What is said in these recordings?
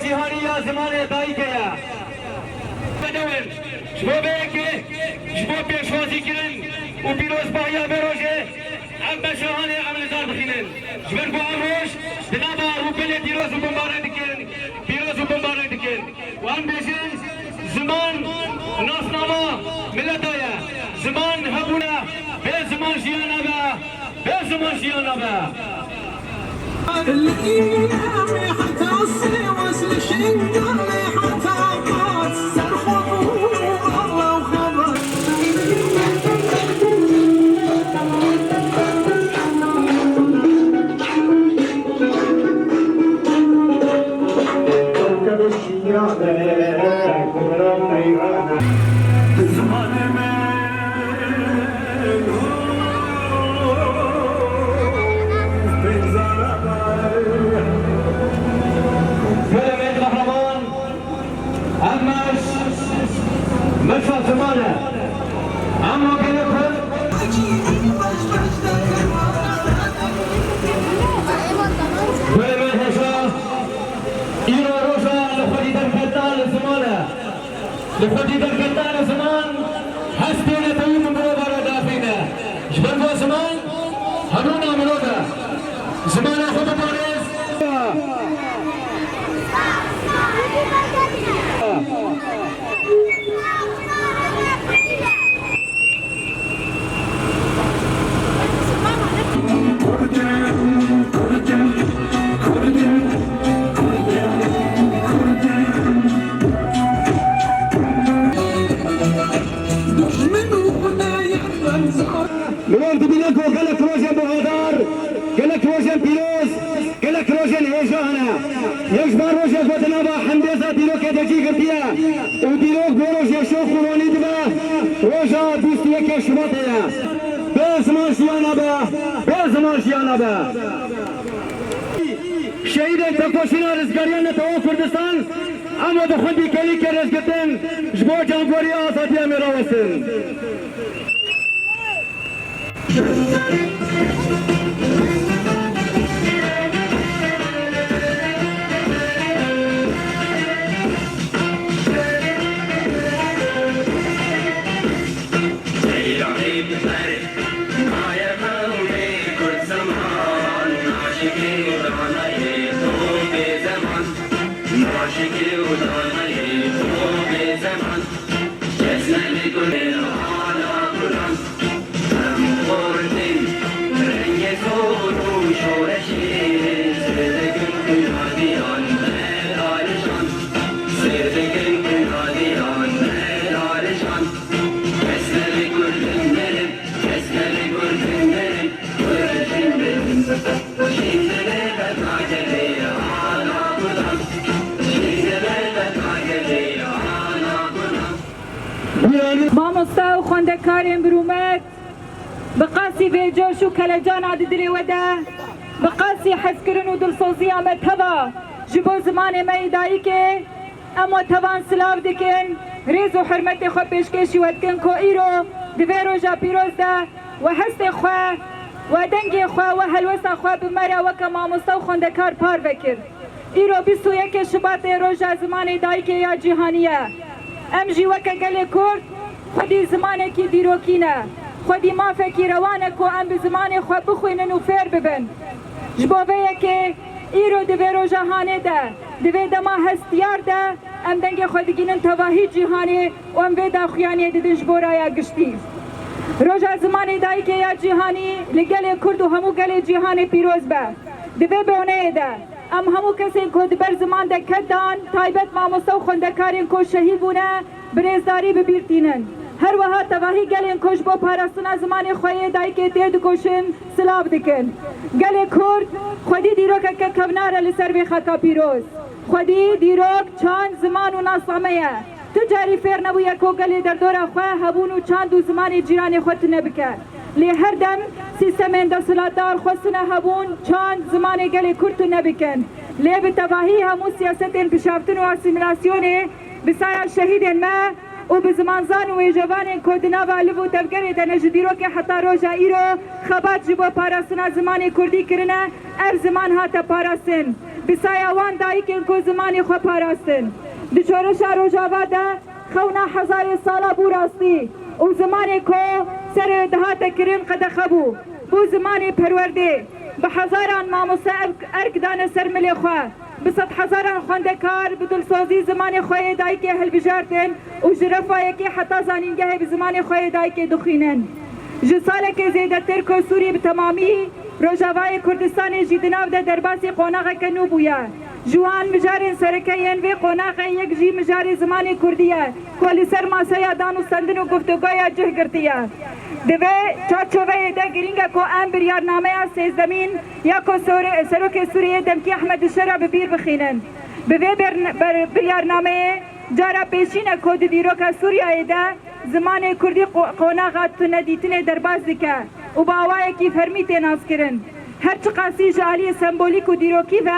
جهانی یا زمان دایی که یا بدون شما که شما پیشوازی کنن و پیروز بایا بروژه ام بشهانه عملزار بخینن جبر با امروش دنابا روپل پیروز و بمباره دکن پیروز و بمباره دکن و ام بیشن زمان ناسنامه ملت آیا زمان هبونه به زمان جیانه به زمان جیانه اللي حتى السوس الشنقر حتى عباس سرحوا الله وخبر كوكب الشياطين كبرى الطيران مرشد زمانه اما گلکن گل من هشا ایرو روشا لخودی در کتان زمانه لخودی در کتان زمان هستینه توی مبرو بارا دافینه جبر با زمان هنونا مروده زمان خود بارز مرد بینه کو گلک روشن بهادار گلک روشن پیروز گلک روشن هیجانه یک بار روشن فتنا با حمدیزا دیرو که دجی گرتیه او دیرو بروش یشو قرونی دیبه روشا دوستیه که شما تیه به زمان شیانه به زمان شیانه به شهید تکوشین رزگاریان نتوا کردستان اما بخوندی کلی که رزگتن جبو جانگوری آزادی امیرا وستن مامۆستا و خوێندەکارێن برومەت بەقاسی بێجۆش و کەلەجان عاددرێ وەدە بەقاسی حەزکردن و دڵسۆزی ئەمەتەوە ji bo zimanê me îdayîkê em tevan silav dikin rêz û hirmetê xwe pêşkêşî we dikin ku îro di vê roja pîroz de we hestê xwe we dengê xwe we helwesta xwe bi me re weke mamosta û xwendekar par vekir îro 21 Şubatê roja zimanê dayîkê ya cîhanî ye em jî weke gelê Kurd xwedî zimanekî dîrokî ne xwedî mafekî rewan e ku em bi zimanê xwe bixwînin û fêr bibin ji bo vê yekê îro di vê roja hanê de di vê dema hestiyar de em dengê xwe digînin tevahî cîhanê û em vê daxuyaniyê didin ji bo raya giştî roja zimanê dayîkê ya cîhanî li gelê Kurd û hemû gelê cîhanê pîroz be di vê boneyê de em hemû kesên ku di ber ziman de ketdan taybet mamosta û xwendekarên ku şehîd bûne bi rêzdarî bibîrtînin her wiha tevahî gelên ku ji bo parastina zimanê xwe yê dayîkê tê dikoşin silav dikin gelê Kurd xwedî dîrokeke kevnar e li ser vê xeka pîroz xwedî dîrok çand ziman û nasame ye tu carî fêr nebûye ku gelê derdora xwe hebûn û çand û zimanê cîranê xwe tune bike lê her dem sîstemên desthilatdar xwestine hebûn çand zimanê gelê Kurd tune bikin lê bi tevahî hemû siyasetên pişaftin û asîmîlasyonê bi saya şehîdên me û bi zimanzan û wêjevanên ku di nava liv û tevgerê de ne ji dîrokê heta roja îro xebat ji bo parastina zimanê Kurdî kirine ev ziman hate parastin بسایوان دایکن کو زمانی خو پاراستن دچورش روجاوا ده خونا هزار سالا بو راستی او زمانی کو سر دهات کرین قد خبو بو زمانی پرورده به هزاران ماموسه ارک دانه سر ملی خو به صد هزاران خوندکار بدل سازی زمان خوی دایک هل بجارتن و جرفای که حتی زانینگه به زمان خوی دایک دخینن جساله که زیده ترک و سوری به تمامی روجاوای کردستان جیدناو ده درباسی قوناغ کنو بویا جوان مجارین سرکین وی قوناغ یک جی مجاری زمانی کردیه کلی سر ماسه دانو سندن و گفتگویا جه گرتیه دوی چاچوه ده گرینگه کو ام بریارنامه سیزدمین یا کو سروک سوریه دمکی احمد شرا ببیر بخینن بوی بریارنامه جارا پیشینه کود دیروکا سوریه ده زمان کردی قوناغات ندیتن درباز دکه و باوای کی فرمیت ناز کرن هر چقاسی جالی سمبولیک و دیروکی و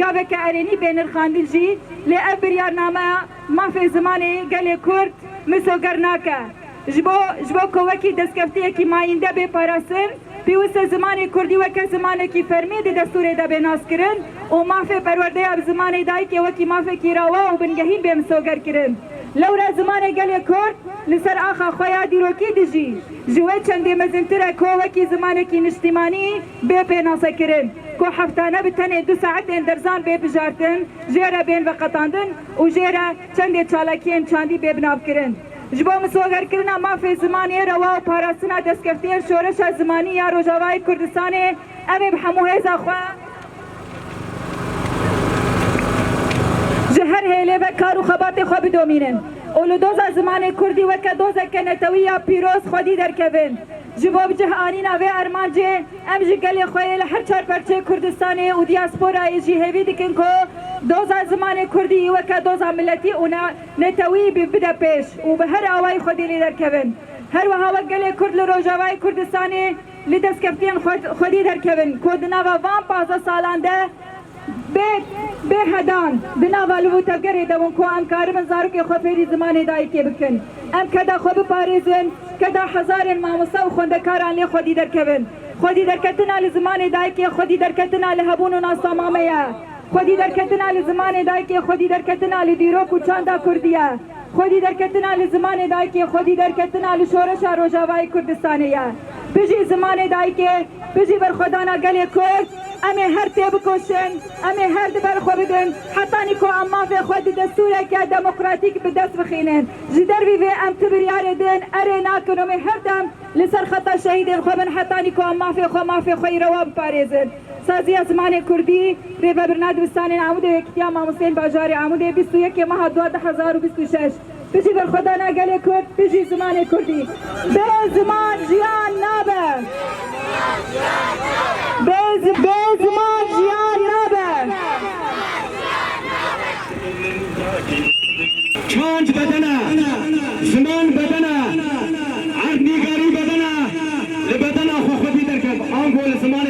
گاوه که ارینی بینر خاندل جی لی ام بریارنامه ما فی زمان گل کرد مسوگر ناکه جبو کوکی دستکفتی کی ماینده به پاراسن پیوست زمان کردی وک زمان کی فرمید دستور ده بناس کرن و مافه پرورده اب زمان دای کی وکی مافه کی راوا و بنگهین به مسوگر کرن لورا زمان گل کرد لسر آخا خویا دیروکی دجی جوه چندی مزنتره کو وکی زمان کی نشتیمانی به بناس کرن کو هفتانه بتنه 2 ساعت درزان به بجارتن جیره بین وقتاندن و جیره چندی چالاکین چاندی به بناب کرن جبو مسوگر کرنا ما فی زمانی روا و پاراسنا دستکفتی شورش زمانی یا روجاوای کردستان امی بحمو هیزا خواه جهر هیله و کار و خبات خواه بدومینن اولو دوزا زمان کردی و که دوزا کنتوی یا پیروز خودی در کبن جبو بجه آنین اوه ارمان جه ام جه گلی خواه لحر چار پرچه کردستان و دیاسپورا ایجی هیوی دکن که دوزا زمان کردی و که دوزا ملتی اونا نتوی بده پیش و به هر آوائی خودی لیدر کبن هر وها وگلی کرد لروجاوائی کردستانی لیدست کفتین خودی در کبن کودنا و وان 15 سالانده به هدان بنا والو تبگری دوون کو ام کارم زارو که خود پیری زمان دایی که بکن ام کدا خود بپاریزن کدا هزار ماموسه و خوندکاران لی خودی در کبن خودی در کتنا لزمان دایی که خودی در کتنا لهبون و ناسامامه خودی در کتنا لزمان دایی که خودی در کتنا لدیروک و چاندا کردیه خودی در کتنا لزمان دایی که خودی در کتنا لشورش روجاوای کردستانیه بجی زمان دایی که بجی بر خدانا گلی کرد امی هر تیب کشن امی هر دبر خو بدن حتی نیکو اما فی خود دستوره که دموکراتیک به دست بخینن جدر وی ام تبریار دن اره ناکنو می هر دم لسر خطا شهیدن خو بن حتی نیکو اما فی خوی رواب پاریزن سازی زمان کردی ریو برناد بستان عمود اکتیا ماموسین باجار عمود 21 ماه 2026 بجی بر خدا نگل کرد بجی زمان کردی به زمان جیان نابه به زمان جیان نابه چانج بده